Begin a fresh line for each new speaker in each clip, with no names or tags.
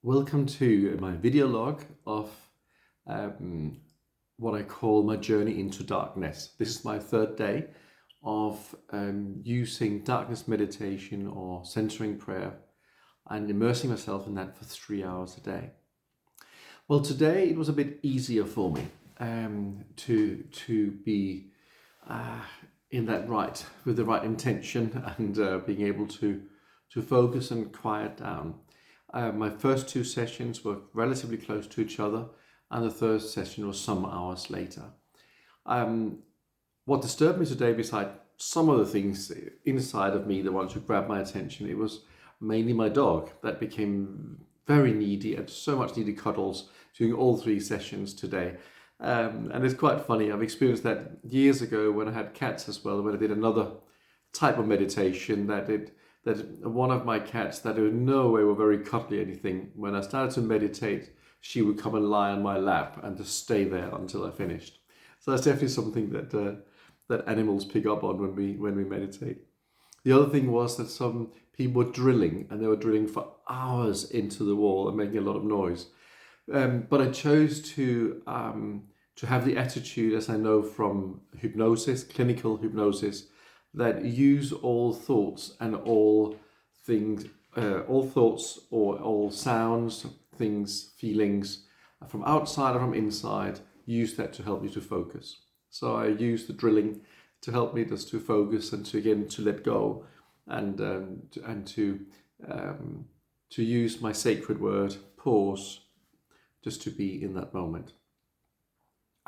Welcome to my video log of what I call my journey into darkness. This is my third day of using darkness meditation or centering prayer and immersing myself in that for 3 hours a day. Well, today it was a bit easier for me to be in that with the right intention and being able to focus and quiet down. My first two sessions were relatively close to each other, and the third session was some hours later. What disturbed me today, beside some of the things inside of me that wanted to grab my attention, it was mainly my dog that became very needy and so much needed cuddles during all three sessions today. And it's quite funny. I've experienced that years ago when I had cats as well, when I did another type of meditation that one of my cats that in no way were very cuddly or anything, when I started to meditate, she would come and lie on my lap and just stay there until I finished. So that's definitely something that animals pick up on when we meditate. The other thing was that some people were drilling, and they were drilling for hours into the wall and making a lot of noise. But I chose to have the attitude, as I know from hypnosis, clinical hypnosis, that use all thoughts and all things, all thoughts or all sounds, things, feelings from outside or from inside, use that to help you to focus. So I use the drilling to help me just to focus and to let go and to use my sacred word, pause, just to be in that moment.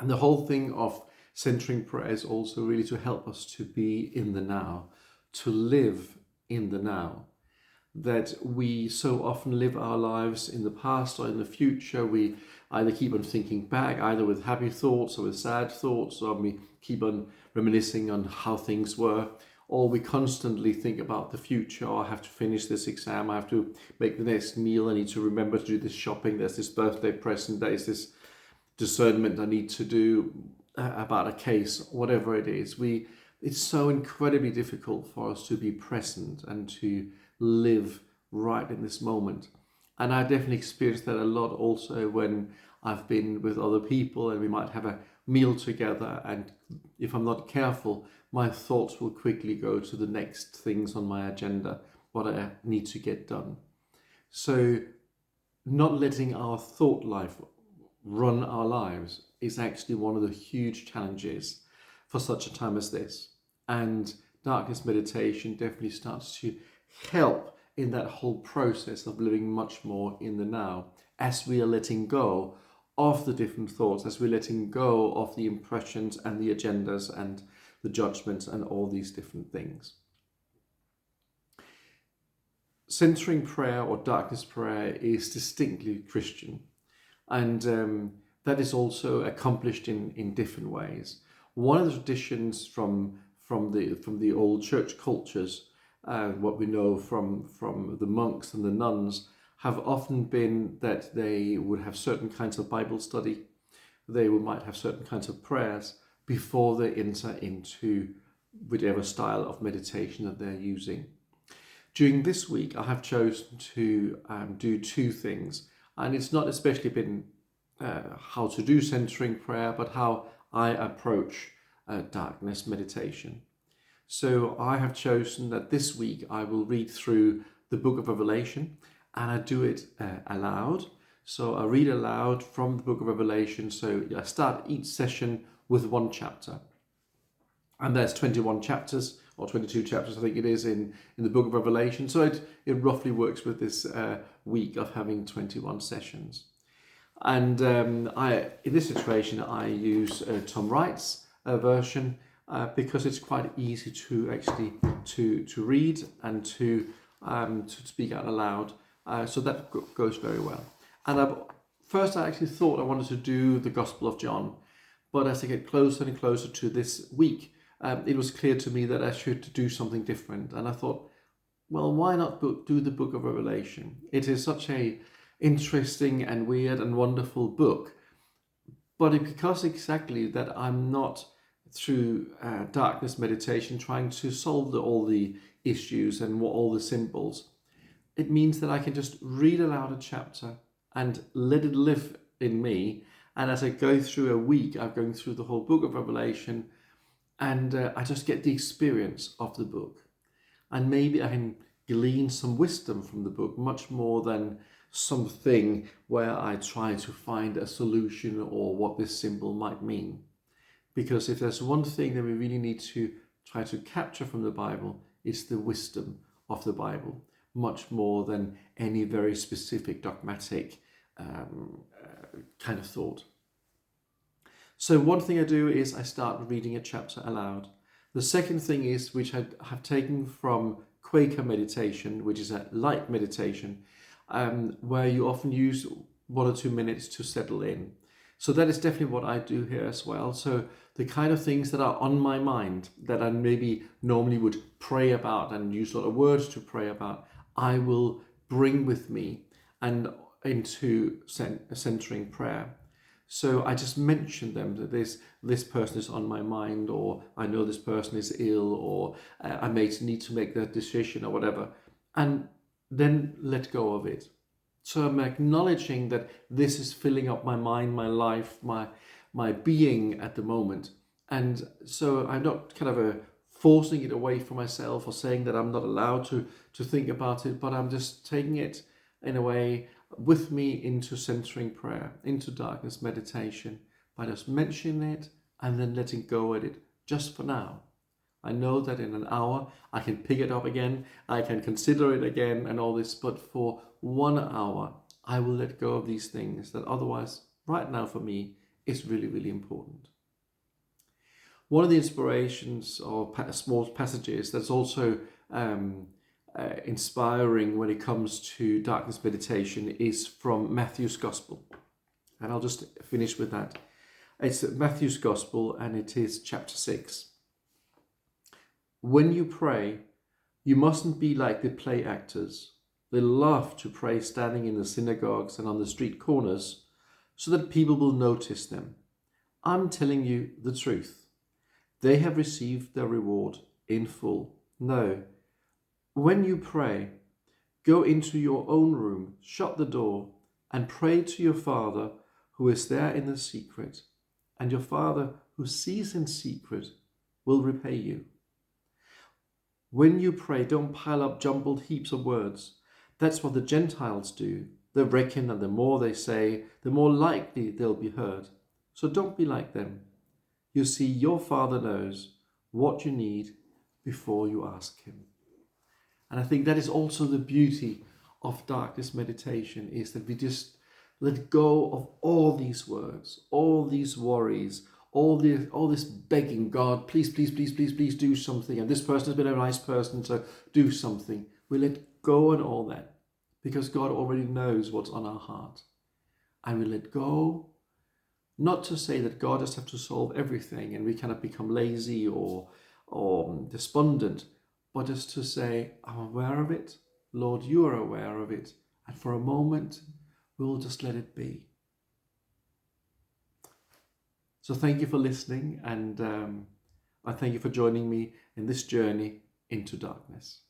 And the whole thing of centering prayer is also really to help us to be in the now, to live in the now. That we so often live our lives in the past or in the future. We either keep on thinking back, either with happy thoughts or with sad thoughts, or we keep on reminiscing on how things were, or we constantly think about the future. Oh, I have to finish this exam, I have to make the next meal, I need to remember to do this shopping, there's this birthday present, there's this discernment I need to do about a case, whatever it is. It's so incredibly difficult for us to be present and to live right in this moment. And I definitely experienced that a lot also when I've been with other people and we might have a meal together, and if I'm not careful, my thoughts will quickly go to the next things on my agenda, what I need to get done. So not letting our thought life run our lives is actually one of the huge challenges for such a time as this. And darkness meditation definitely starts to help in that whole process of living much more in the now, as we are letting go of the different thoughts, as we're letting go of the impressions and the agendas and the judgments and all these different things. Centering prayer or darkness prayer is distinctly Christian. And that is also accomplished in different ways. One of the traditions from the old church cultures, what we know from the monks and the nuns, have often been that they would have certain kinds of Bible study. They might have certain kinds of prayers before they enter into whichever style of meditation that they're using. During this week, I have chosen to do two things. And it's not especially been how to do centering prayer, but how I approach darkness meditation. So I have chosen that this week I will read through the book of Revelation, and I do it aloud. So I read aloud from the book of Revelation. So I start each session with one chapter. And there's 21 chapters, or 22 chapters, I think it is, in the book of Revelation. So it roughly works with this week of having 21 sessions. And in this situation, I use Tom Wright's version because it's quite easy to actually to read and to speak out aloud. So that goes very well. And first I actually thought I wanted to do the Gospel of John. But as I get closer and closer to this week, it was clear to me that I should do something different. And I thought, well, why not do the book of Revelation? It is such a interesting and weird and wonderful book. But because exactly that I'm not through darkness meditation trying to solve all the issues and all the symbols, it means that I can just read aloud a chapter and let it live in me. And as I go through a week, I'm going through the whole book of Revelation, and I just get the experience of the book. And maybe I can glean some wisdom from the book, much more than something where I try to find a solution or what this symbol might mean. Because if there's one thing that we really need to try to capture from the Bible, it's the wisdom of the Bible, much more than any very specific dogmatic kind of thought. So one thing I do is I start reading a chapter aloud. The second thing is, which I have taken from Quaker meditation, which is a light meditation, where you often use 1 or 2 minutes to settle in. So that is definitely what I do here as well. So the kind of things that are on my mind that I maybe normally would pray about and use a lot of words to pray about, I will bring with me and into centering prayer. So I just mention them, that this person is on my mind, or I know this person is ill, or I may need to make that decision or whatever, and then let go of it. So I'm acknowledging that this is filling up my mind, my life, my being at the moment. And so I'm not kind of forcing it away from myself or saying that I'm not allowed to think about it, but I'm just taking it in a way with me into centering prayer, into darkness meditation, by just mentioning it and then letting go of it just for now. I know that in an hour I can pick it up again, I can consider it again and all this, but for 1 hour I will let go of these things that otherwise right now for me is really, really important. One of the inspirations or small passages that's also inspiring when it comes to darkness meditation is from Matthew's Gospel. And I'll just finish with that. It's Matthew's Gospel, and it is chapter 6. When you pray, you mustn't be like the play actors. They love to pray standing in the synagogues and on the street corners so that people will notice them. I'm telling you the truth. They have received their reward in full. No. When you pray, go into your own room, shut the door, and pray to your Father who is there in the secret, and your Father who sees in secret will repay you. When you pray, don't pile up jumbled heaps of words. That's what the Gentiles do. They reckon that the more they say, the more likely they'll be heard. So don't be like them. You see, your Father knows what you need before you ask him. And I think that is also the beauty of darkness meditation, is that we just let go of all these words, all these worries, all this begging, God, please, please, please, please, please do something. And this person has been a nice person, so do something. We let go of all that because God already knows what's on our heart. And we let go, not to say that God just has to solve everything and we cannot become lazy or despondent, but just to say, I'm aware of it. Lord, you are aware of it. And for a moment, we'll just let it be. So thank you for listening, and I thank you for joining me in this journey into darkness.